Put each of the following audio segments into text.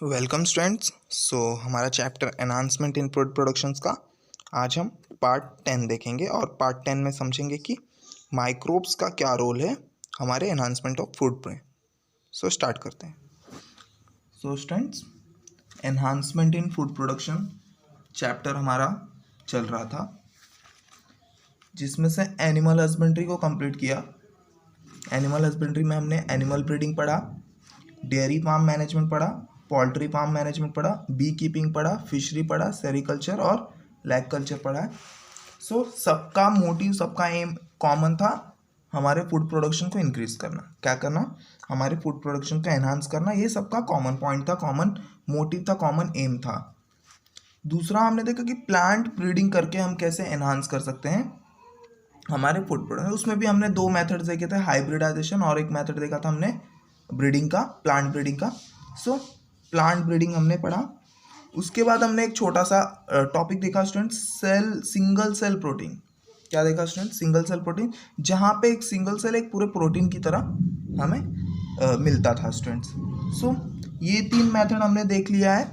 Welcome students. हमारा chapter enhancement in food productions का आज हम पार्ट 10 देखेंगे और पार्ट 10 में समझेंगे कि माइक्रोब्स का क्या रोल है हमारे एनहांसमेंट ऑफ फूड में। स्टार्ट करते हैं। Students, enhancement in food production chapter हमारा चल रहा था, जिसमें से एनिमल हस्बेंड्री को कंप्लीट किया। एनिमल हस्बेंड्री में हमने एनिमल ब्रीडिंग पढ़ा, डेयरी फार्म मैनेजमेंट पढ़ा, पोल्ट्री फार्म मैनेजमेंट पढ़ा, बी कीपिंग पढ़ा, फिशरी पढ़ा, सेरिकल्चर और लैग कल्चर पढ़ा है। सबका मोटिव, सबका एम कॉमन था, हमारे फूड प्रोडक्शन को इंक्रीज करना। क्या करना? हमारे फूड प्रोडक्शन को एनहांस करना। ये सबका कॉमन पॉइंट था, कॉमन मोटिव था, कॉमन एम था। दूसरा हमने देखा कि प्लांट ब्रीडिंग करके हम कैसे एनहांस कर सकते हैं हमारे फूड प्रोडक्ट। उसमें भी हमने दो मेथड्स देखे थे, हाइब्रिडाइजेशन और एक मेथड देखा था हमने ब्रीडिंग का, प्लांट ब्रीडिंग का। प्लांट ब्रीडिंग हमने पढ़ा। उसके बाद हमने एक छोटा सा टॉपिक देखा स्टूडेंट्स, सिंगल सेल प्रोटीन। क्या देखा स्टूडेंट्स? सिंगल सेल प्रोटीन, जहाँ पे एक सिंगल सेल एक पूरे प्रोटीन की तरह हमें मिलता था स्टूडेंट्स। ये तीन मेथड हमने देख लिया है,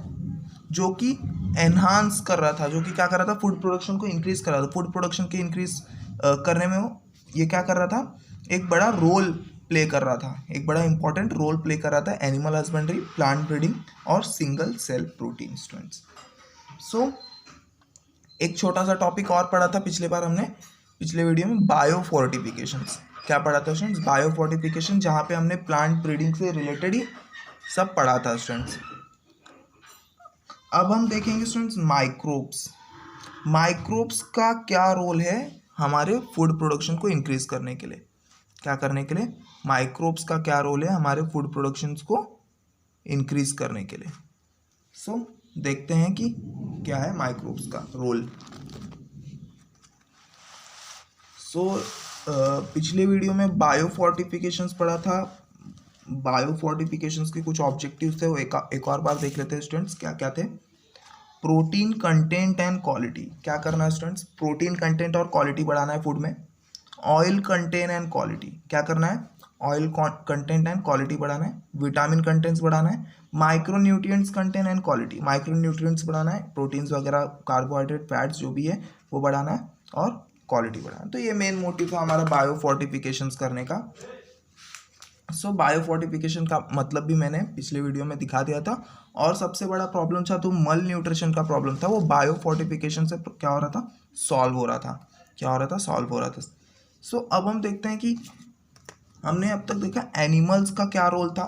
जो कि एनहांस कर रहा था, जो कि क्या कर रहा था, फूड प्रोडक्शन को इंक्रीज कर रहा था। फूड प्रोडक्शन के इंक्रीज करने में ये क्या कर रहा था, एक बड़ा रोल प्ले कर रहा था, एक बड़ा इंपॉर्टेंट रोल प्ले कर रहा था एनिमल हस्बेंड्री, प्लांट ब्रीडिंग और सिंगल सेल प्रोटीन स्टूडेंट्स। एक छोटा सा टॉपिक और पढ़ा था पिछले बार हमने, पिछले वीडियो में, बायोफोर्टिफिकेशंस। क्या पढ़ा था स्टूडेंट्स? बायोफोर्टिफिकेशन, जहाँ पे हमने प्लांट ब्रीडिंग से रिलेटेड ही सब पढ़ा था स्टूडेंट्स। अब हम देखेंगे स्टूडेंट्स माइक्रोब्स। माइक्रोब्स का क्या रोल है हमारे फूड प्रोडक्शन को इंक्रीज करने के लिए? क्या करने के लिए माइक्रोब्स का क्या रोल है हमारे फूड प्रोडक्शन को इंक्रीज करने के लिए? देखते हैं कि क्या है माइक्रोब्स का रोल। पिछले वीडियो में बायोफोर्टिफिकेशंस पढ़ा था। बायोफोर्टिफिकेशंस के कुछ ऑब्जेक्टिव्स थे, वो एक और बार देख लेते हैं स्टूडेंट्स। क्या क्या थे? Protein content and quality. क्या करना है स्टूडेंट्स? प्रोटीन कंटेंट और क्वालिटी बढ़ाना है फूड में। ऑयल कंटेंट एंड क्वालिटी, क्या करना है? ऑयल कंटेंट एंड क्वालिटी बढ़ाना है। विटामिन कंटेंट्स बढ़ाना है। Micro nutrients content and quality, micro nutrients बढ़ाना है, प्रोटीन्स वगैरह, कार्बोहाइड्रेट, फैट्स जो भी है वो बढ़ाना है और क्वालिटी बढ़ाना है। तो ये मेन मोटिव था हमारा बायोफोर्टिफिकेशंस करने का। बायोफोर्टिफिकेशन का मतलब भी मैंने पिछले वीडियो में दिखा दिया था। और सबसे बड़ा प्रॉब्लम था तो मल न्यूट्रिशन का प्रॉब्लम था, वो बायोफोर्टिफिकेशन से क्या हो रहा था, सॉल्व हो रहा था। क्या हो रहा था? सॉल्व हो रहा था। अब हम देखते हैं कि हमने अब तक देखा एनिमल्स का क्या रोल था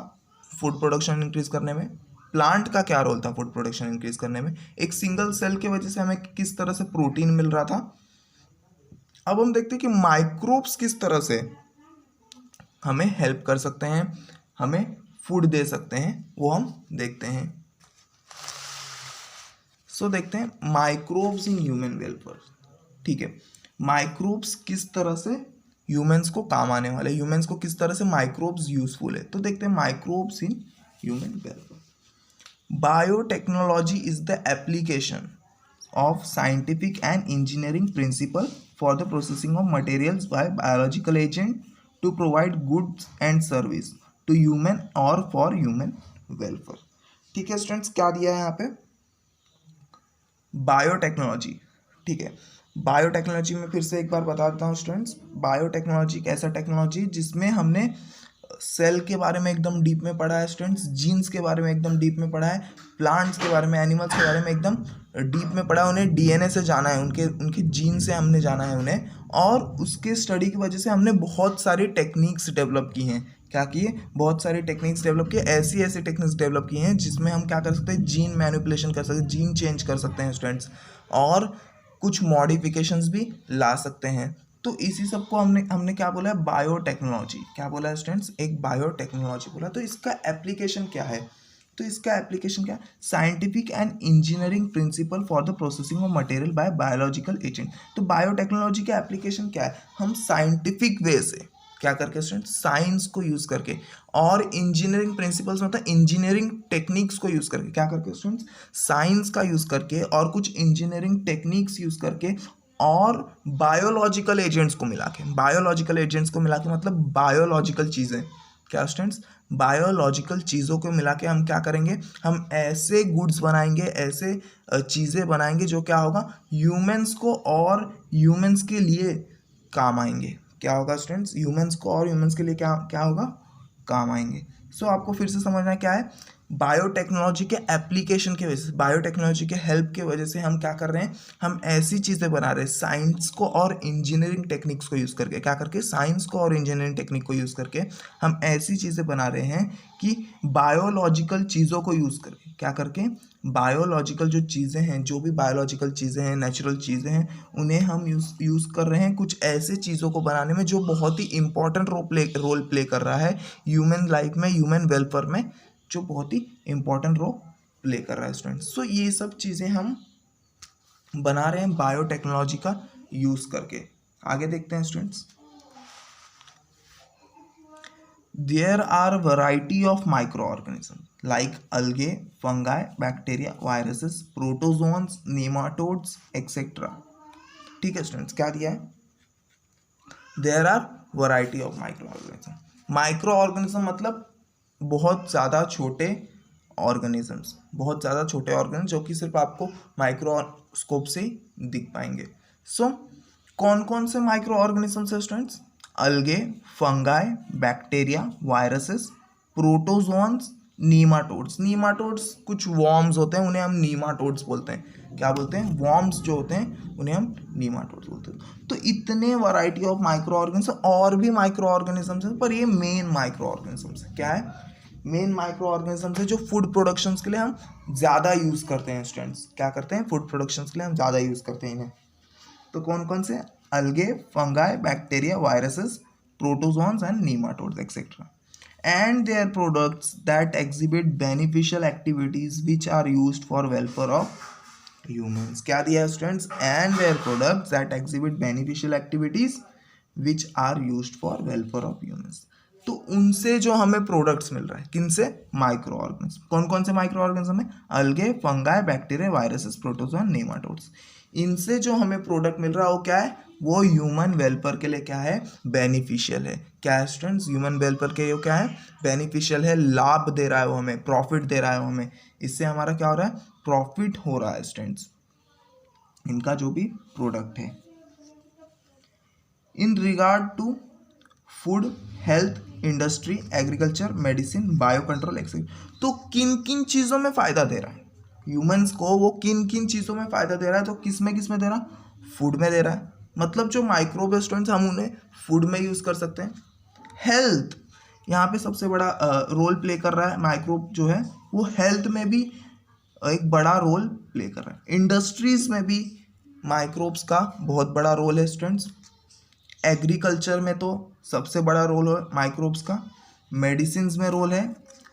फूड प्रोडक्शन इंक्रीज करने में, प्लांट का क्या रोल था फूड प्रोडक्शन इंक्रीज करने में, एक सिंगल सेल की वजह से हमें किस तरह से प्रोटीन मिल रहा था। अब हम देखते हैं कि माइक्रोब्स किस तरह से हमें हेल्प कर सकते हैं, हमें फूड दे सकते हैं, वो हम देखते हैं। देखते हैं माइक्रोब्स इन ह्यूमन वेलफेयर। ठीक है, माइक्रोब्स किस तरह से ह्यूमंस को काम आने वाले, ह्यूमंस को किस तरह से माइक्रोब्स यूजफुल है। तो देखते हैं microbes in human welfare. Biotechnology is the application of scientific and engineering principle for the processing of materials by biological agent to provide goods and service to human or for human welfare। ठीक है students, क्या दिया है यहाँ पे? Biotechnology. ठीक है, biotechnology में फिर से एक बार बता देता हूँ स्टूडेंट्स। बायोटेक्नोलॉजी एक ऐसा टेक्नोलॉजी जिसमें हमने सेल के बारे में एकदम डीप में पढ़ा है स्टूडेंट्स, जीन्स के बारे में एकदम डीप में पढ़ा है, प्लांट्स के बारे में, एनिमल्स के बारे में एकदम डीप में पढ़ा है। उन्हें डीएनए से जाना है, उनके जीन से हमने जाना है उन्हें, और उसके स्टडी की वजह से हमने बहुत सारी टेक्निक्स डेवलप की हैं। क्या किए? बहुत सारी टेक्निक्स डेवलप किए, ऐसी ऐसी टेक्निक्स डेवलप की हैं जिसमें हम क्या कर सकते हैं, जीन मैनिपुलेशन कर सकते हैं, जीन चेंज कर सकते हैं स्टूडेंट्स, और कुछ मॉडिफिकेशंस भी ला सकते हैं। तो इसी सब को हमने क्या बोला है? बायोटेक्नोलॉजी। क्या बोला है स्टूडेंट्स? एक बायोटेक्नोलॉजी बोला। तो इसका एप्लीकेशन क्या है? तो इसका एप्लीकेशन क्या है? Scientific and engineering principle for the processing of material by biological agent. तो बायोटेक्नोलॉजी का एप्लीकेशन क्या है? हम साइंटिफिक वे से क्या करके स्टूडेंट्स, साइंस को यूज करके, और इंजीनियरिंग प्रिंसिपल्स मतलब इंजीनियरिंग टेक्निक्स को यूज करके, क्या करके स्टूडेंट्स, साइंस का यूज करके और कुछ इंजीनियरिंग टेक्निक्स यूज करके और बायोलॉजिकल एजेंट्स को मिला के, बायोलॉजिकल एजेंट्स को मिला के मतलब बायोलॉजिकल चीज़ें, क्या स्टूडेंट्स, बायोलॉजिकल चीज़ों को मिला के हम क्या करेंगे, हम ऐसे गुड्स बनाएंगे, ऐसे चीज़ें बनाएंगे जो क्या होगा, ह्यूमंस को और ह्यूमंस के लिए काम आएंगे। क्या होगा स्टूडेंट्स, ह्यूमंस को और ह्यूमंस के लिए क्या क्या होगा, काम आएंगे। सो आपको फिर से समझना क्या है, बायोटेक्नोलॉजी के एप्लीकेशन की वजह से, बायोटेक्नोलॉजी के हेल्प की वजह से हम क्या कर रहे हैं, हम ऐसी चीज़ें बना रहे हैं साइंस को और इंजीनियरिंग टेक्निक्स को यूज़ करके, क्या करके, साइंस को और इंजीनियरिंग टेक्निक को यूज़ करके हम ऐसी चीज़ें बना रहे हैं कि बायोलॉजिकल चीज़ों को यूज़ करके, क्या करके, बायोलॉजिकल जो चीज़ें हैं, जो भी बायोलॉजिकल चीज़ें हैं, नेचुरल चीज़ें हैं, उन्हें हम यूज़ कर रहे हैं कुछ ऐसे चीज़ों को बनाने में जो बहुत ही इंपॉर्टेंट रोल प्ले कर रहा है ह्यूमन लाइफ में, ह्यूमन वेलफेयर में, जो बहुत ही इंपॉर्टेंट रोल प्ले कर रहा है स्टूडेंट्स। सो ये सब चीज़ें हम बना रहे हैं बायोटेक्नोलॉजी का यूज़ करके। आगे देखते हैं students, there are variety of micro organism like algae, fungi, bacteria, viruses, protozoans, nematodes etcetera. ठीक है स्टूडेंट्स, क्या दिया है, there are variety of micro organism. Micro organism मतलब बहुत ज़्यादा छोटे ऑर्गेनिजम्स, बहुत ज़्यादा छोटे ऑर्गेनिज्म जो कि सिर्फ आपको माइक्रोस्कोप से ही दिख पाएंगे। सो कौन कौन से माइक्रो ऑर्गेनिजम्स है स्टूडेंट्स, अलगे, fungi, bacteria, viruses, protozoans, nematodes. Nematodes कुछ वॉर्म्स होते हैं, उन्हें हम नीमाटोड्स बोलते हैं। क्या बोलते हैं, वॉर्म्स जो होते हैं उन्हें हम नीमाटोड्स बोलते हैं। तो इतने वैरायटी ऑफ माइक्रो ऑर्गेनिज्म, और भी माइक्रो ऑर्गेनिजम्स हैं, पर ये मेन माइक्रो ऑर्गेनिजम्स है। क्या है, मेन माइक्रो ऑर्गेनिजम्स है जो फूड प्रोडक्शंस के लिए हम ज़्यादा यूज़ करते हैं स्टूडेंट्स। क्या करते हैं, फूड प्रोडक्शंस के लिए हम ज़्यादा यूज़ करते हैं इन्हें। तो कौन कौन से, अलगे, fungi, bacteria, viruses, protozoans and nematodes etcetera, and their products that exhibit beneficial activities which are used for welfare of humans। क्या दिया है students, and their products that exhibit beneficial activities which are used for welfare of humans। तो उनसे जो हमें products मिल रहा है, किनसे, माइक्रो ऑर्गेनिज्म। कौन कौन से माइक्रो ऑर्गेनिज्म है, अलगे, fungi, bacteria, viruses, protozoan, nematodes. इनसे जो हमें प्रोडक्ट मिल रहा है वो क्या है, वो ह्यूमन वेलफेयर के लिए क्या है, बेनिफिशियल है। क्या है स्टूडेंट्स, ह्यूमन वेलफेयर के लिए क्या है, बेनिफिशियल है, लाभ दे रहा है वो हमें, प्रॉफिट दे रहा है वो हमें। इससे हमारा क्या हो रहा है, प्रॉफिट हो रहा है स्टूडेंट्स, इनका जो भी प्रोडक्ट है। In regard to food, health, industry, agriculture, medicine, bio control etcetera. तो किन किन चीज़ों में फ़ायदा दे रहा है ह्यूमंस को, वो किन किन चीज़ों में फ़ायदा दे रहा है, तो किस में दे रहा है, फूड में दे रहा है। मतलब जो माइक्रोब स्टूडेंट्स, हम उन्हें फूड में यूज़ कर सकते हैं। हेल्थ, यहाँ पे सबसे बड़ा रोल प्ले कर रहा है माइक्रोब जो है, वो हेल्थ में भी एक बड़ा रोल प्ले कर रहा है। इंडस्ट्रीज़ में भी माइक्रोब्स का बहुत बड़ा रोल है स्टूडेंट्स। एग्रीकल्चर में तो सबसे बड़ा रोल है माइक्रोब्स का, मेडिसिन में रोल है,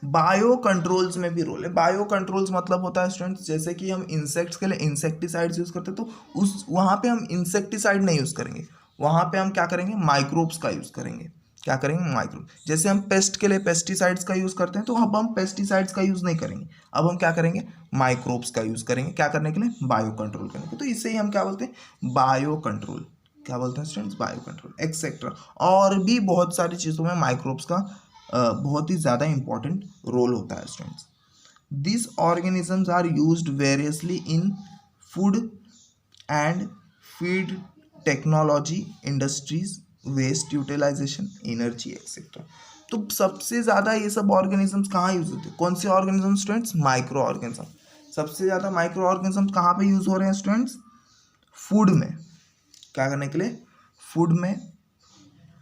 बायो कंट्रोल्स में भी रोल है। बायो कंट्रोल्स मतलब होता है स्टूडेंट्स, जैसे कि हम इंसेक्ट्स के लिए इंसेक्टिसाइड्स यूज़ करते हैं, तो उस वहाँ पे हम इंसेक्टिसाइड नहीं यूज़ करेंगे, वहाँ पे हम क्या करेंगे, माइक्रोब्स का यूज़ करेंगे। क्या करेंगे, माइक्रोब। जैसे हम पेस्ट के लिए पेस्टिसाइड्स का यूज़ करते हैं, तो अब हम पेस्टिसाइड्स का यूज़ नहीं करेंगे, अब हम क्या करेंगे, माइक्रोब्स का यूज़ करेंगे। क्या करने के लिए, बायो कंट्रोल करने के लिए। तो इससे ही हम क्या बोलते हैं, बायो कंट्रोल। क्या बोलते हैं स्टूडेंट्स, बायो कंट्रोल एक्सेट्रा। और भी बहुत सारी चीज़ों में माइक्रोब्स का बहुत ही ज़्यादा इंपॉर्टेंट रोल होता है students. This organisms are used variously in food and feed technology, industries, waste utilisation, energy etcetera. तो सबसे ज़्यादा ये सब ऑर्गेनिजम्स कहाँ यूज होते हैं, कौन से ऑर्गेनिज्म स्टूडेंट्स, माइक्रो ऑर्गेनिज्म। सबसे ज़्यादा माइक्रो ऑर्गेनिज्म कहाँ पे यूज़ हो रहे हैं स्टूडेंट्स, फूड में। क्या करने के लिए, फूड में।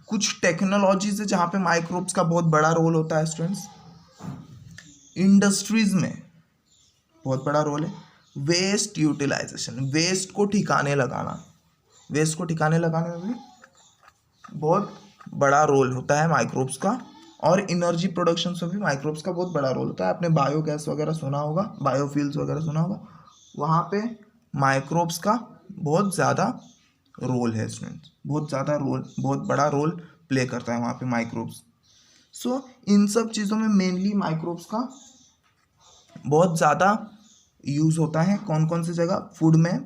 कुछ टेक्नोलॉजीज है जहाँ पे माइक्रोब्स का बहुत बड़ा रोल होता है स्टूडेंट्स। इंडस्ट्रीज में बहुत बड़ा रोल है। वेस्ट यूटिलाइजेशन, वेस्ट को ठिकाने लगाना, वेस्ट को ठिकाने लगाने में भी बहुत बड़ा रोल होता है माइक्रोब्स का। और एनर्जी प्रोडक्शन में भी माइक्रोब्स का बहुत बड़ा रोल होता है। आपने बायोगैस वगैरह सुना होगा, बायोफ्यूल्स वगैरह सुना होगा, वहाँ पे माइक्रोब्स का बहुत ज़्यादा रोल है स्टूडेंट्स, बहुत ज़्यादा रोल, बहुत बड़ा रोल प्ले करता है वहाँ पे माइक्रोब्स। सो इन सब चीज़ों में मेनली माइक्रोब्स का बहुत ज़्यादा यूज़ होता है। कौन कौन सी जगह, फूड में,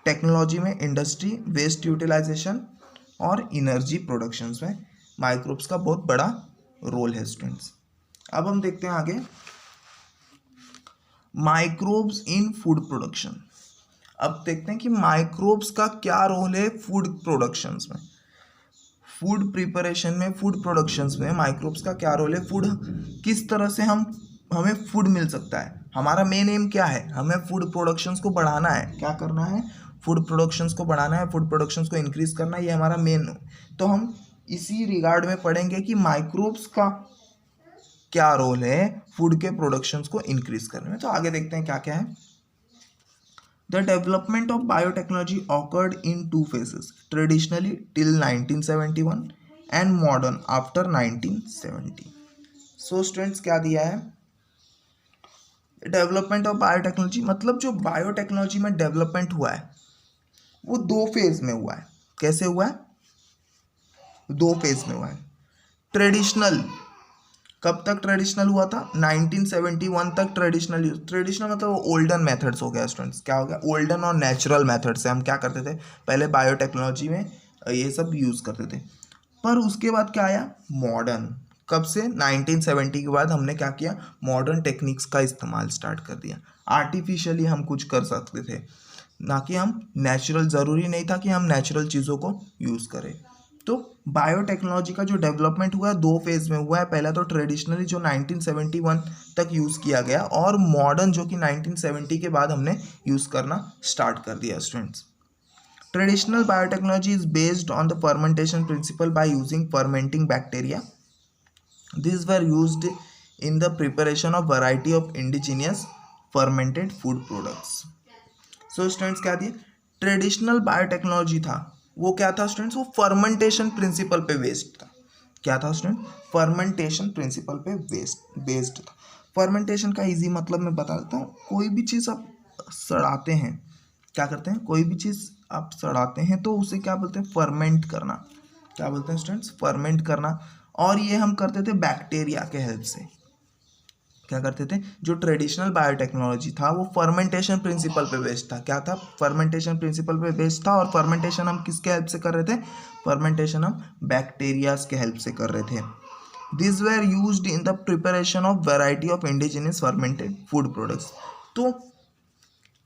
टेक्नोलॉजी में, इंडस्ट्री, वेस्ट यूटिलाइजेशन और एनर्जी प्रोडक्शंस में माइक्रोब्स का बहुत बड़ा रोल है स्टूडेंट्स। अब हम देखते हैं आगे, माइक्रोब्स इन फूड प्रोडक्शन। अब देखते हैं कि माइक्रोब्स का क्या रोल है फूड प्रोडक्शंस में, फूड प्रिपरेशन में, फूड प्रोडक्शंस में माइक्रोब्स का क्या रोल है, फूड किस तरह से हमें फूड मिल सकता है। हमारा मेन एम क्या है, हमें फूड प्रोडक्शंस को बढ़ाना है, क्या करना है, फूड प्रोडक्शंस को बढ़ाना है, फूड प्रोडक्शंस को इंक्रीज करना है, ये हमारा मेन। तो हम इसी रिगार्ड में पढ़ेंगे कि माइक्रोब्स का क्या रोल है फूड के प्रोडक्शंस को इंक्रीज करने में। तो आगे देखते हैं क्या क्या है। The development of biotechnology occurred in two phases, traditionally till 1971 and modern after 1970. So students क्या दिया है, डेवलपमेंट ऑफ बायोटेक्नोलॉजी मतलब जो बायोटेक्नोलॉजी में डेवलपमेंट हुआ है वो दो फेज में हुआ है। कैसे हुआ है, दो फेज में हुआ है। ट्रेडिशनल, कब तक ट्रेडिशनल हुआ था, 1971 तक ट्रेडिशनल यूज। ट्रेडिशनल मतलब ओल्डन मेथड्स हो गया स्टूडेंट्स, क्या हो गया, ओल्डन और नेचुरल मेथड से हम क्या करते थे पहले बायोटेक्नोलॉजी में ये सब यूज़ करते थे। पर उसके बाद क्या आया, मॉडर्न। कब से, 1970 के बाद हमने क्या किया, मॉडर्न टेक्निक्स का इस्तेमाल स्टार्ट कर दिया। आर्टिफिशियली हम कुछ कर सकते थे, ना कि हम नेचुरल, ज़रूरी नहीं था कि हम नेचुरल चीज़ों को यूज़ करें। तो बायोटेक्नोलॉजी का जो डेवलपमेंट हुआ है दो फेज में हुआ है। पहला तो ट्रेडिशनली जो 1971 तक यूज़ किया गया, और मॉडर्न जो कि 1970 के बाद हमने यूज़ करना स्टार्ट कर दिया students. Traditional biotechnology is based on the fermentation principal by using fermenting bacteria. These were used in the preparation of variety of indigenous fermented food products. So students क्या दिए, ट्रेडिशनल बायोटेक्नोलॉजी था वो क्या था students, वो fermentation principal पे based था। क्या था स्टूडेंट, फर्मेंटेशन प्रिंसिपल पे बेस्ड था। फर्मेंटेशन का इजी मतलब मैं बता देता हूँ, कोई भी चीज़ आप सड़ाते हैं, क्या करते हैं, कोई भी चीज़ आप सड़ाते हैं तो उसे क्या बोलते हैं, फर्मेंट करना। क्या बोलते हैं स्टूडेंट्स, फर्मेंट करना। और ये हम करते थे बैक्टीरिया के हेल्प से। क्या करते थे, जो ट्रेडिशनल बायोटेक्नोलॉजी था वो फर्मेंटेशन प्रिंसिपल पे बेस्ड था। क्या था, फर्मेंटेशन प्रिंसिपल पे बेस्ड था। और फर्मेंटेशन हम किसके हेल्प से कर रहे थे, फर्मेंटेशन हम बैक्टीरियाज के हेल्प से कर रहे थे। This where used in the preparation of variety of indigenous fermented food products. तो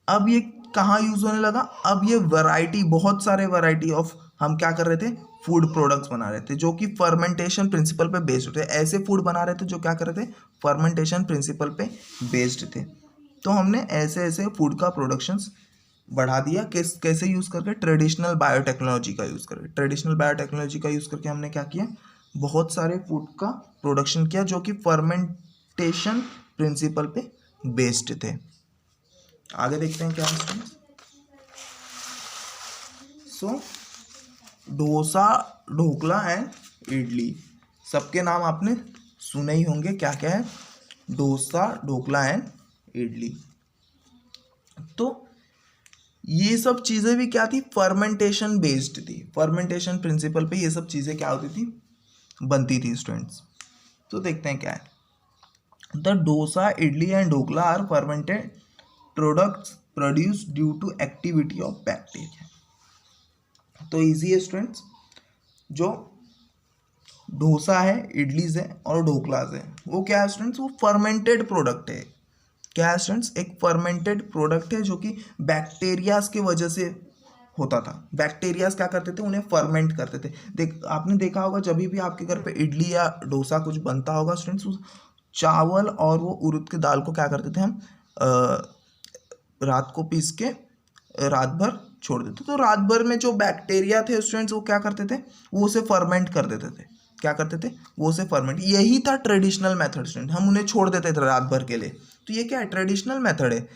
अब ये कहाँ यूज होने लगा, अब ये वैरायटी, बहुत सारे वैरायटी ऑफ हम क्या कर रहे थे, फूड प्रोडक्ट्स बना रहे थे जो कि फर्मेंटेशन प्रिंसिपल पे बेस्ड होते हैं। ऐसे फूड बना रहे थे जो क्या कर रहे थे, फर्मेंटेशन प्रिंसिपल पे बेस्ड थे। तो हमने ऐसे ऐसे फूड का प्रोडक्शंस बढ़ा दिया, कैसे यूज़ करके, ट्रेडिशनल बायोटेक्नोलॉजी का यूज़ करके। ट्रेडिशनल बायोटेक्नोलॉजी का यूज़ करके हमने क्या किया, बहुत सारे फूड का प्रोडक्शन किया जो कि फर्मेंटेशन प्रिंसिपल पे बेस्ड थे। आगे देखते हैं क्या है students. So dosa, dhokla and idli, सबके नाम आपने सुने ही होंगे, क्या क्या है, डोसा, ढोकला एंड इडली। तो ये सब चीज़ें भी क्या थी, फर्मेंटेशन बेस्ड थी। फर्मेंटेशन प्रिंसिपल पे ये सब चीज़ें क्या होती थी, बनती थी स्टूडेंट्स। तो देखते हैं क्या है, the dosa, idli and dhokla are fermented products produced due to activity of bacteria. तो इजी है स्टूडेंट्स, जो डोसा है, इडलीज है और ढोकलाज है, वो क्या है स्टूडेंट्स, वो फर्मेंटेड प्रोडक्ट है। क्या है स्टूडेंट्स, एक फर्मेंटेड प्रोडक्ट है जो कि बैक्टीरियाज की वजह से होता था। बैक्टीरियाज क्या करते थे, उन्हें फर्मेंट करते थे। आपने देखा होगा जब भी आपके घर पे इडली या डोसा कुछ बनता होगा स्टूडेंट्स, उस चावल और वो उड़द की दाल को क्या करते थे हम, रात को पीस के रात भर छोड़ देते। तो रात भर में जो बैक्टीरिया थे स्टूडेंट्स वो क्या करते थे, वो उसे फर्मेंट कर देते थे। क्या करते थे, वो उसे फर्मेंट, यही था ट्रेडिशनल मेथड स्टूडेंट, हम उन्हें छोड़ देते थे रात भर के लिए। तो ये क्या है, ट्रेडिशनल मेथड है।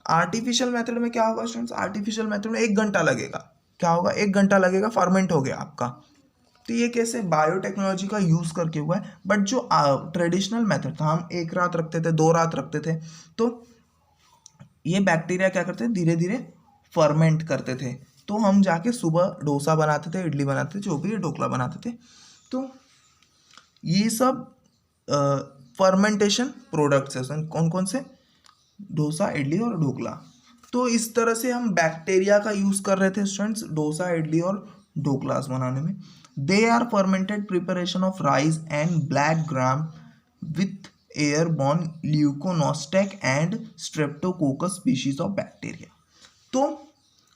आर्टिफिशियल मेथड में क्या होगा स्टूडेंट्स, आर्टिफिशियल मेथड में 1 घंटा लगेगा। क्या होगा, 1 घंटा लगेगा, फर्मेंट हो गया आपका। तो ये कैसे बायोटेक्नोलॉजी का यूज़ करके हुआ है। बट जो ट्रेडिशनल मेथड था, हम 1 रात रखते थे, 2 रात रखते थे, तो ये बैक्टीरिया क्या करते थे, धीरे धीरे फर्मेंट करते थे। तो हम जाके सुबह डोसा बनाते थे, इडली बनाते थे, जो भी ढोकला बनाते थे। तो ये सब फर्मेंटेशन प्रोडक्ट्स हैं। कौन कौन से, डोसा, इडली और ढोकला। तो इस तरह से हम बैक्टीरिया का यूज़ कर रहे थे स्टूडेंट्स डोसा, इडली और ढोकलास बनाने में। They are fermented preparation of rice and black gram with airborne leuconostoc and streptococcus species of bacteria. तो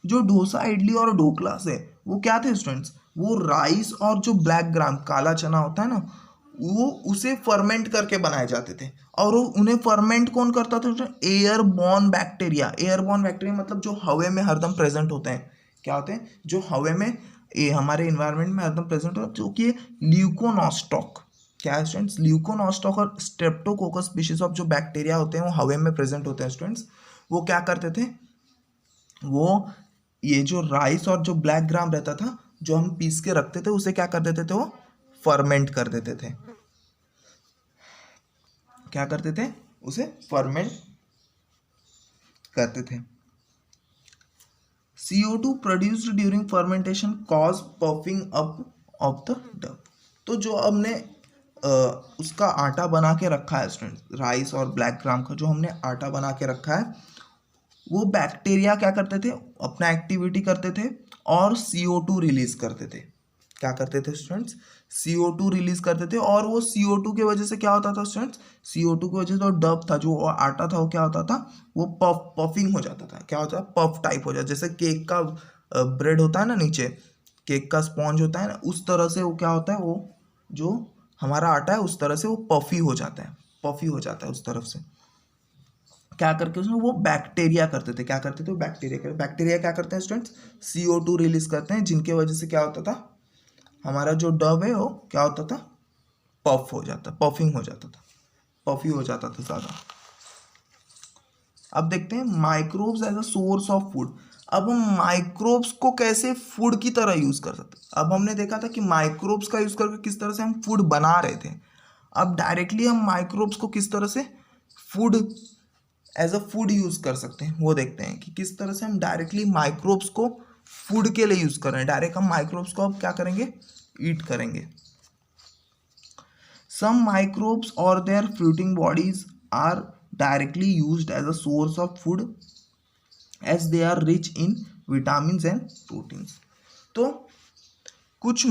जो डोसा, इडली और ढोकलास है वो क्या थे स्टूडेंट्स, वो राइस और जो ब्लैक ग्राम काला चना होता है ना, वो उसे फर्मेंट करके बनाए जाते थे। और वो उन्हें फर्मेंट कौन करता था, एयरबॉर्न बैक्टीरिया। एयरबॉर्न बैक्टीरिया मतलब जो हवा में हरदम प्रेजेंट होते हैं। क्या होते हैं, जो हवा में हमारे इन्वायरमेंट में हरदम प्रेजेंट होते हैं, जो कि ल्यूकोनोस्टॉक। क्या है स्टूडेंट्स, ल्यूकोनोस्टॉक और स्ट्रेप्टोकोकस स्पीशीज ऑफ जो बैक्टीरिया होते हैं वो हवा में प्रेजेंट होते हैं स्टूडेंट्स। वो क्या करते थे, वो ये जो राइस और जो ब्लैक ग्राम रहता था जो हम पीस के रखते थे, उसे क्या कर देते थे, वो फर्मेंट कर देते थे। क्या करते थे, उसे फर्मेंट करते थे। CO2 produced during fermentation cause puffing up of the Dove. तो जो हमने उसका आटा बना के रखा है स्टूडेंट्स, राइस और ब्लैक ग्राम का जो हमने आटा बना के रखा है, वो बैक्टीरिया क्या करते थे, अपना एक्टिविटी करते थे और CO2 रिलीज करते थे। क्या करते थे स्टूडेंट्स, CO2 रिलीज करते थे। और वो CO2 की वजह से क्या होता था स्टूडेंट्स, CO2 की वजह से जो डब था, जो आटा था, वो क्या होता था, वो पफिंग हो जाता था। क्या होता है, पफ टाइप हो जाता, जैसे केक का ब्रेड होता है ना, नीचे केक का स्पॉन्ज होता है ना, उस तरह से वो क्या होता है, वो जो हमारा आटा है उस तरह से वो पफी हो जाता है, पफी हो जाता है उस तरफ से। क्या करके उसमें वो बैक्टीरिया करते थे, क्या करते थे, बैक्टीरिया क्या करते हैं स्टूडेंट्स, CO2 रिलीज करते हैं, जिनके वजह से क्या होता था, हमारा जो डव है वो क्या होता था, पफ हो जाता, पफिंग हो जाता था, पफी हो जाता था ज़्यादा। अब देखते हैं microbes as a source of food. अब हम माइक्रोब्स को कैसे फूड की तरह यूज़ कर सकते हैं। अब हमने देखा था कि माइक्रोब्स का यूज़ करके किस तरह से हम फूड बना रहे थे। अब डायरेक्टली हम माइक्रोब्स को किस तरह से food as a food use कर सकते हैं, वो देखते हैं कि किस तरह से हम डायरेक्टली माइक्रोब्स को फूड के लिए यूज़ कर रहे हैं। डायरेक्ट हम माइक्रोब्स को अब क्या करेंगे, ईट करेंगे। सम माइक्रोब्स और their fruiting bodies are directly used as a source of food as they are rich in vitamins and proteins। तो कुछ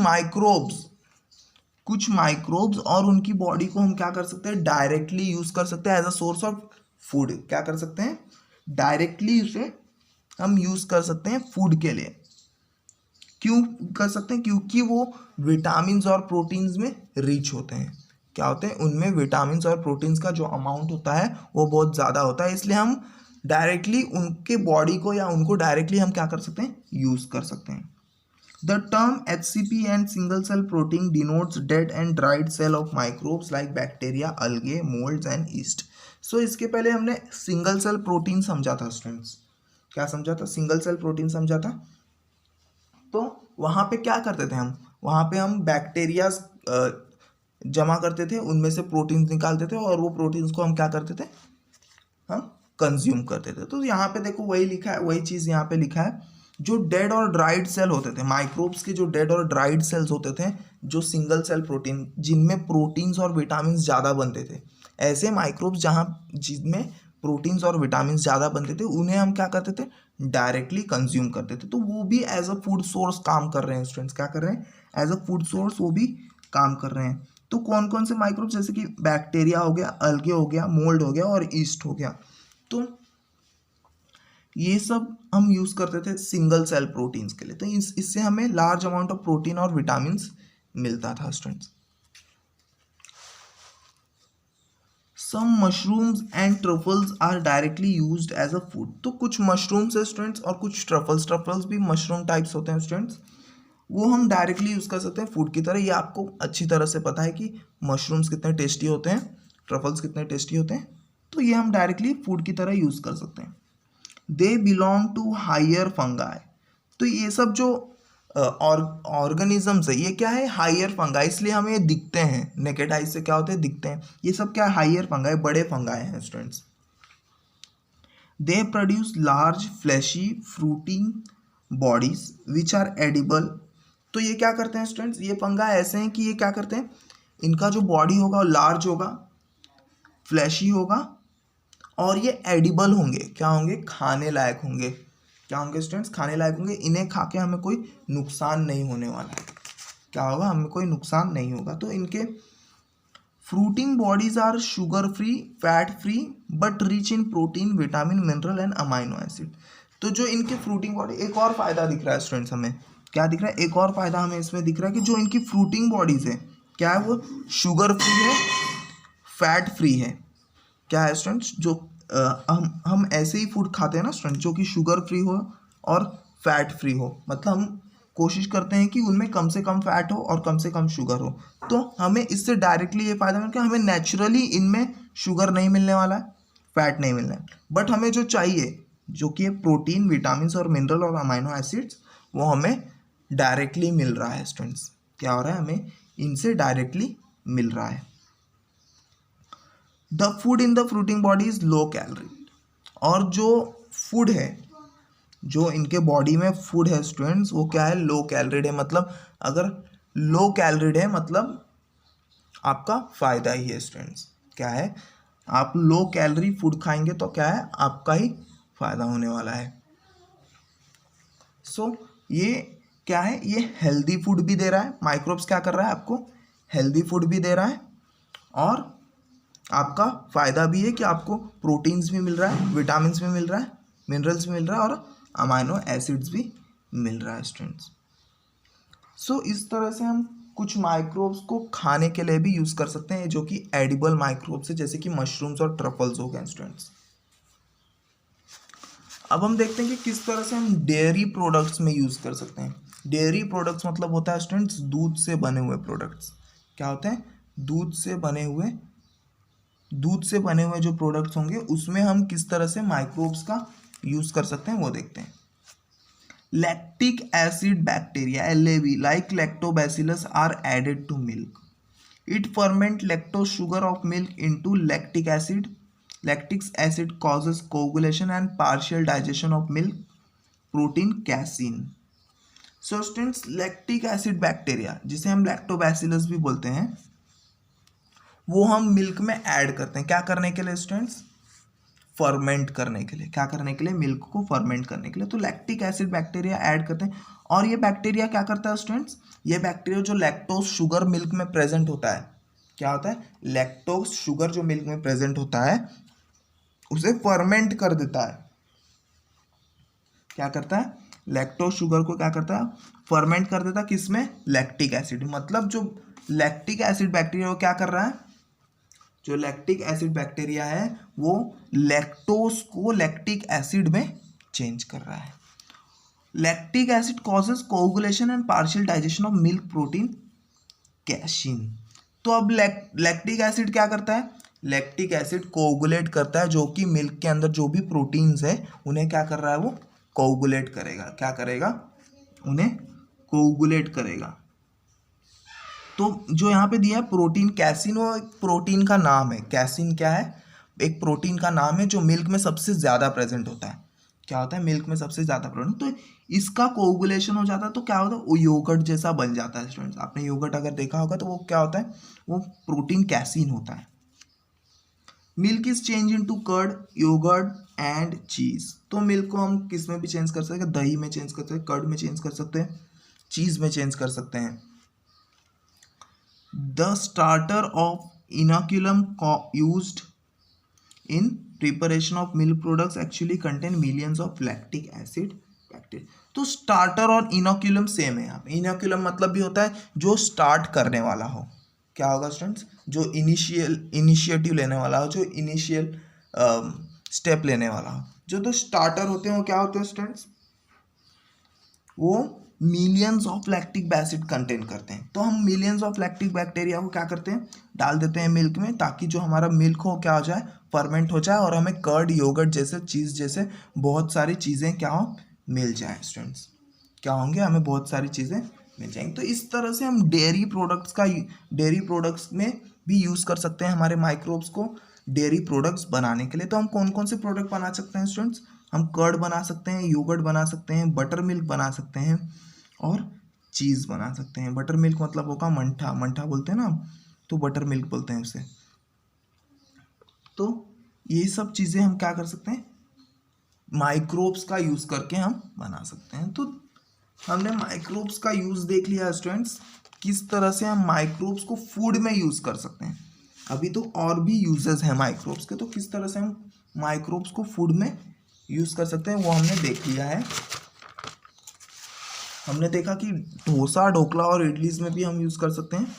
माइक्रोब्स और उनकी बॉडी को हम क्या कर सकते हैं, डायरेक्टली यूज कर सकते हैं as a source of food. क्या कर सकते हैं, डायरेक्टली उसे हम यूज कर सकते हैं फूड के लिए। क्यों कर सकते हैं, क्योंकि वो विटामिन्स और प्रोटीन्स में रिच होते हैं। क्या होते हैं, उनमें विटामिन्स और प्रोटीन्स का जो अमाउंट होता है वो बहुत ज़्यादा होता है, इसलिए हम डायरेक्टली उनके बॉडी को या उनको डायरेक्टली हम क्या कर सकते हैं, यूज़ कर सकते हैं। The term HCP and single cell protein denotes dead and dried cell of microbes like bacteria, algae, moulds and yeast. So इसके पहले हमने सिंगल सेल प्रोटीन समझा था स्टूडेंट्स। क्या समझा था, सिंगल सेल प्रोटीन समझा था। तो वहाँ पे क्या करते थे हम, वहाँ पे हम बैक्टीरियाज जमा करते थे, उनमें से प्रोटीन्स निकालते थे और वो प्रोटीन्स को हम क्या करते थे, हम कंज्यूम करते थे। तो यहाँ पे देखो वही लिखा है, वही चीज़ यहाँ पे लिखा है। जो डेड और ड्राइड सेल होते थे, माइक्रोब्स के जो डेड और ड्राइड सेल्स होते थे, जो सिंगल सेल प्रोटीन जिनमें प्रोटीन्स और विटामिन ज़्यादा बनते थे, ऐसे माइक्रोब्स जहाँ जिनमें प्रोटीन्स और विटामिन ज़्यादा बनते थे, उन्हें हम क्या करते थे, डायरेक्टली कंज्यूम करते थे। तो वो भी एज अ फूड सोर्स काम कर रहे हैं स्टूडेंट्स। क्या कर रहे हैं, एज अ फूड सोर्स वो भी काम कर रहे हैं। तो कौन कौन से माइक्रोब्स, जैसे कि बैक्टीरिया हो गया, अल्गे हो गया, मोल्ड हो गया और ईस्ट हो गया। तो ये सब हम यूज़ करते थे सिंगल सेल प्रोटीन्स के लिए। तो इससे हमें लार्ज अमाउंट ऑफ प्रोटीन और विटामिन्स मिलता था students. Some mushrooms and truffles are directly used as a food. तो कुछ मशरूम्स है स्टूडेंट्स और कुछ ट्रफल्स भी मशरूम टाइप्स होते हैं स्टूडेंट्स, वो हम डायरेक्टली यूज़ कर सकते हैं फूड की तरह। ये आपको अच्छी तरह से पता है कि मशरूम्स कितने टेस्टी होते हैं, ट्रफल्स कितने टेस्टी होते हैं, तो ये हम डायरेक्टली फूड की तरह यूज़ कर सकते हैं। They belong to higher fungi. तो ये सब जो ऑर्गेनिजम्स है, ये क्या है, हायर फंगाई, इसलिए हमें ये दिखते हैं, नेकेड आई से क्या होते हैं, दिखते हैं। ये सब क्या है, हायर फंगाई, बड़े फंगाई हैं students. They produce large flashy fruiting bodies which are edible. तो ये क्या करते हैं स्टूडेंट्स, ये फंगा ऐसे हैं कि ये क्या करते हैं, इनका जो बॉडी होगा वो लार्ज होगा, फ्लैशी होगा और ये एडिबल होंगे। क्या होंगे, खाने लायक होंगे। क्या होंगे स्टूडेंट्स, खाने लायक होंगे। इन्हें खा के हमें कोई नुकसान नहीं होने वाला है। क्या होगा, हमें कोई नुकसान नहीं होगा। तो इनके fruiting bodies are sugar free, fat free, but rich in protein, vitamin, mineral and amino acid. तो जो इनके फ्रूटिंग बॉडी, एक और फायदा दिख रहा है स्टूडेंट्स हमें, क्या दिख रहा है, एक और फायदा हमें इसमें दिख रहा है कि जो इनकी फ्रूटिंग बॉडीज है क्या है, वो शुगर फ्री है, फैट फ्री है। क्या है स्टूडेंट्स, जो हम ऐसे ही फूड खाते हैं ना स्टूडेंट, जो कि शुगर फ्री हो और फैट फ्री हो, मतलब हम कोशिश करते हैं कि उनमें कम से कम फैट हो और कम से कम शुगर हो। तो हमें इससे डायरेक्टली ये फायदा मिलता है, हमें नेचुरली इनमें शुगर नहीं मिलने वाला है, फैट नहीं मिलना है, बट हमें जो चाहिए, जो कि प्रोटीन, विटामिन और मिनरल और अमाइनो एसिड्स, वो हमें डायरेक्टली मिल रहा है स्टूडेंट्स। क्या हो रहा है, हमें इनसे डायरेक्टली मिल रहा है। The food in the fruiting body is low calorie. और जो फूड है, जो इनके बॉडी में फूड है स्टूडेंट्स, वो क्या है, लो कैलोरीड है। मतलब अगर लो कैलोरीड है मतलब आपका फायदा ही है स्टूडेंट्स। क्या है, आप लो कैलोरी फूड खाएंगे तो क्या है, आपका ही फायदा होने वाला है। सो ये क्या है, ये हेल्दी फूड भी दे रहा है, माइक्रोब्स क्या कर रहा है, आपको हेल्दी फूड भी दे रहा है, और आपका फ़ायदा भी है कि आपको प्रोटीन्स भी मिल रहा है, विटामिन्स भी मिल रहा है, मिनरल्स भी मिल रहा है, और अमाइनो एसिड्स भी मिल रहा है स्टूडेंट्स। सो इस तरह से हम कुछ माइक्रोब्स को खाने के लिए भी यूज़ कर सकते हैं, जो कि एडिबल माइक्रोब्स है, जैसे कि मशरूम्स और ट्रफल्स हो गए स्टूडेंट्स। अब हम देखते हैं कि किस तरह से हम डेयरी प्रोडक्ट्स में यूज़ कर सकते हैं। डेयरी प्रोडक्ट्स मतलब होता है स्टूडेंट्स दूध से बने हुए प्रोडक्ट्स। क्या होते हैं, दूध से बने हुए जो प्रोडक्ट्स होंगे, उसमें हम किस तरह से माइक्रोब्स का यूज़ कर सकते हैं वो देखते हैं। Lactic acid bacteria LAB like lactobacillus are added to milk. It ferment lactose sugar of milk into lactic acid. Lactic acid causes coagulation and partial digestion of milk protein casein. So students, lactic acid bacteria, जिसे हम lactobacillus भी बोलते हैं, वो हम milk में add करते हैं। क्या करने के लिए स्टूडेंट्स, फर्मेंट करने के लिए। क्या करने के लिए, मिल्क को फर्मेंट करने के लिए। तो लैक्टिक एसिड बैक्टीरिया ऐड करते हैं, और ये बैक्टीरिया क्या करता है स्टूडेंट्स, ये बैक्टीरिया जो लैक्टोज शुगर मिल्क में प्रेजेंट होता है, क्या होता है, लैक्टोज शुगर जो मिल्क में प्रेजेंट होता है उसे फर्मेंट कर देता है। क्या करता है, लैक्टोज शुगर को क्या करता है, फर्मेंट कर देता है, किसमें, लैक्टिक एसिड। मतलब जो लैक्टिक एसिड बैक्टीरिया वो क्या कर रहा है, जो लैक्टिक एसिड बैक्टीरिया है वो लैक्टोज को लैक्टिक एसिड में चेंज कर रहा है। Lactic acid causes coagulation and partial digestion of milk protein casein. तो अब लैक्टिक एसिड क्या करता है, लैक्टिक एसिड कोगुलेट करता है, जो कि मिल्क के अंदर जो भी प्रोटीन्स है उन्हें क्या कर रहा है, वो कोगुलेट करेगा। क्या करेगा, उन्हें कोगुलेट करेगा। तो जो यहाँ पे दिया है प्रोटीन कैसिन, वो एक प्रोटीन का नाम है। कैसिन क्या है, एक प्रोटीन का नाम है जो मिल्क में सबसे ज़्यादा प्रेजेंट होता है। क्या होता है, मिल्क में सबसे ज़्यादा प्रोटीन। तो इसका कोगुलेशन हो जाता है, तो क्या होता है, वो योगर्ट जैसा बन जाता है स्टूडेंट्स। आपने योगर्ट अगर देखा होगा तो वो क्या होता है, वो प्रोटीन कैसिन होता है। Milk is change into curd, yogurt and cheese. तो मिल्क को हम किस में भी चेंज कर सकते हैं, दही में चेंज कर सकते हैं, कर्ड में चेंज कर सकते हैं, चीज़ में चेंज कर सकते हैं। The starter of inoculum used in preparation of milk products actually contain millions of lactic acid bacteria. तो स्टार्टर और इनोक्यूलम सेम है। यहाँ पे इनोक्यूलम मतलब भी होता है जो स्टार्ट करने वाला हो। क्या होगा स्टूडेंट्स, जो इनिशिएटिव लेने वाला हो, जो इनिशियल स्टेप लेने वाला हो। जो तो स्टार्टर होते हैं वो क्या होते हैं स्टूडेंट्स, वो millions of lactic acid contain करते हैं। तो हम मिलियंस ऑफ लैक्टिक बैक्टीरिया को क्या करते हैं, डाल देते हैं मिल्क में, ताकि जो हमारा मिल्क हो क्या हो जाए, फर्मेंट हो जाए, और हमें कर्ड, योगर्ट जैसे चीज़ जैसे बहुत सारी चीज़ें क्या हो, मिल जाए स्टूडेंट्स। क्या होंगे, हमें बहुत सारी चीज़ें मिल जाएंगी। तो इस तरह से हम डेयरी प्रोडक्ट्स में भी यूज़ कर सकते हैं हमारे माइक्रोब्स को डेयरी प्रोडक्ट्स बनाने के लिए। तो हम कौन कौन से प्रोडक्ट बना सकते हैं स्टूडेंट्स, हम कर्ड बना सकते हैं, योगर्ट बना सकते हैं, बटर मिल्क बना सकते हैं, और चीज़ बना सकते हैं। बटर मिल्क मतलब होगा मंठा, मंठा बोलते हैं ना, तो बटर मिल्क बोलते हैं उसे। तो ये सब चीज़ें हम क्या कर सकते हैं, माइक्रोब्स का यूज़ करके हम बना सकते हैं। तो हमने माइक्रोब्स का यूज़ देख लिया स्टूडेंट्स, किस तरह से हम माइक्रोब्स को फूड में यूज़ कर सकते हैं। अभी तो और भी यूजेस हैं माइक्रोब्स के, तो किस तरह से हम माइक्रोब्स को फूड में यूज़ कर सकते हैं वो हमने देख लिया है। हमने देखा कि डोसा, ढोकला और इडलीज में भी हम यूज़ कर सकते हैं,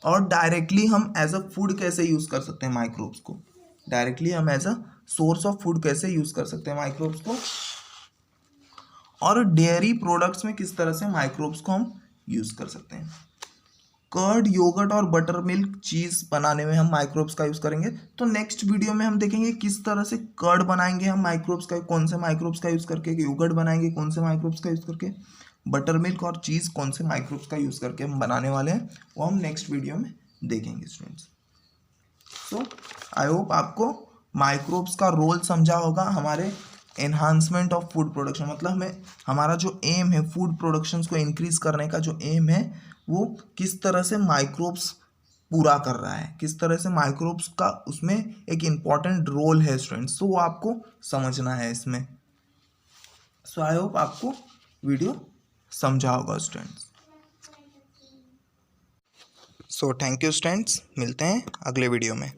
और डायरेक्टली हम एज अ फूड कैसे यूज़ कर सकते हैं माइक्रोब्स को, डायरेक्टली हम as a source of food कैसे यूज़ कर सकते हैं माइक्रोब्स को, और डेयरी प्रोडक्ट्स में किस तरह से माइक्रोब्स को हम यूज़ कर सकते हैं। कर्ड, योगर्ट और बटर मिल्क, चीज़ बनाने में हम माइक्रोब्स का यूज़ करेंगे। तो नेक्स्ट वीडियो में हम देखेंगे किस तरह से कर्ड बनाएंगे हम माइक्रोब्स का, कौन से माइक्रोब्स का यूज़ करके, योगर्ट बनाएंगे कौन से माइक्रोब्स का यूज़ करके, बटर मिल्क और चीज़ कौन से माइक्रोब्स का यूज़ करके हम बनाने वाले हैं, वो हम नेक्स्ट वीडियो में देखेंगे स्टूडेंट्स। सो आई होप आपको माइक्रोब्स का रोल समझा होगा हमारे एनहांसमेंट ऑफ फूड प्रोडक्शन, मतलब हमें हमारा जो एम है फूड प्रोडक्शन को इंक्रीज करने का जो एम है वो किस तरह से माइक्रोब्स पूरा कर रहा है, किस तरह से माइक्रोब्स का उसमें एक इम्पॉर्टेंट रोल है स्टूडेंट्स, तो वो आपको समझना है इसमें। सो आई होप आपको वीडियो समझा होगा students. So thank you students, मिलते हैं अगले वीडियो में।